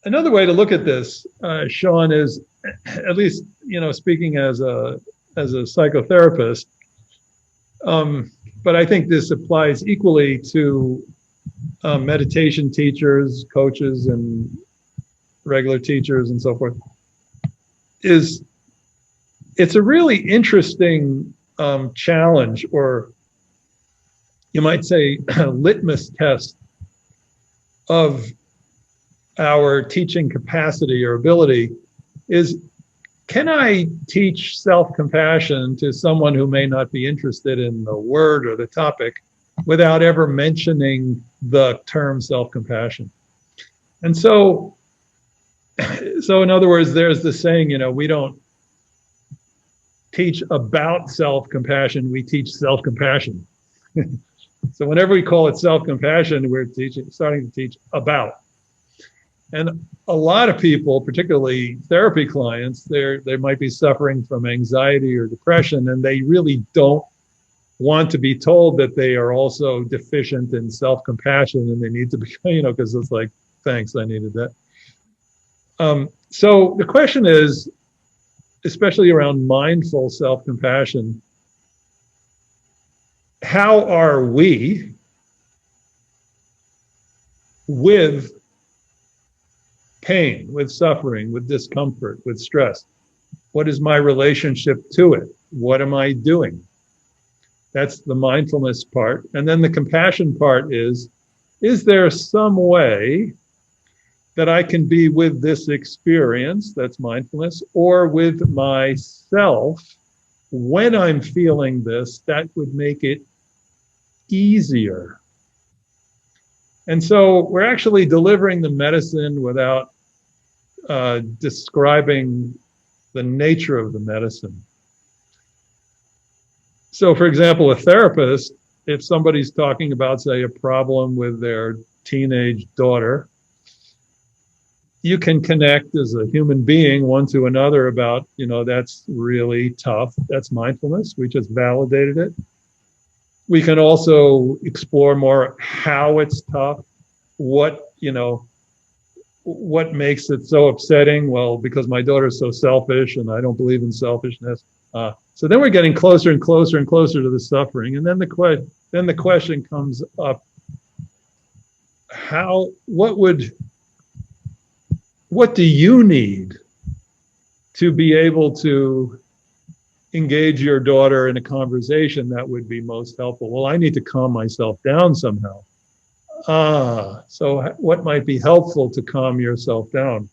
Another way to look at this, Sean, is at least, speaking as a psychotherapist, but I think this applies equally to meditation teachers, coaches, and regular teachers, and so forth. It's a really interesting challenge, or you might say litmus test of our teaching capacity or ability is, can I teach self-compassion to someone who may not be interested in the word or the topic without ever mentioning the term self-compassion? And so in other words, there's the saying, we don't teach about self-compassion, we teach self-compassion. So whenever we call it self-compassion, we're starting to teach about. And a lot of people, particularly therapy clients, they might be suffering from anxiety or depression, and they really don't want to be told that they are also deficient in self-compassion, and they need to be, because it's like, thanks, I needed that. So the question is, especially around mindful self-compassion, how are we with pain, with suffering, with discomfort, with stress? What is my relationship to it? What am I doing? That's the mindfulness part. And then the compassion part is there some way that I can be with this experience, that's mindfulness, or with myself when I'm feeling this, that would make it easier? And so we're actually delivering the medicine without describing the nature of the medicine. So, for example, a therapist, if somebody's talking about, say, a problem with their teenage daughter, you can connect as a human being one to another about, that's really tough. That's mindfulness. We just validated it. We can also explore more how it's tough, what makes it so upsetting. Well, because my daughter's so selfish and I don't believe in selfishness. So then we're getting closer and closer and closer to the suffering. And then the question comes up, what do you need to be able to engage your daughter in a conversation that would be most helpful? Well, I need to calm myself down somehow. So what might be helpful to calm yourself down?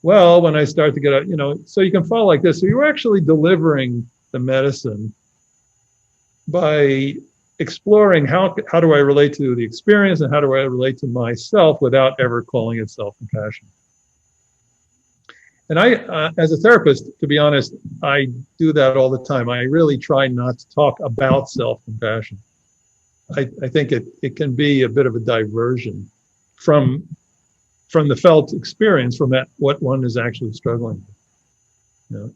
Well, when I start to get out, so you can follow like this. So you're actually delivering the medicine by exploring how do I relate to the experience and how do I relate to myself without ever calling it self-compassion. And I, as a therapist, to be honest, I do that all the time. I really try not to talk about self-compassion. I think it can be a bit of a diversion from the felt experience, from what one is actually struggling with.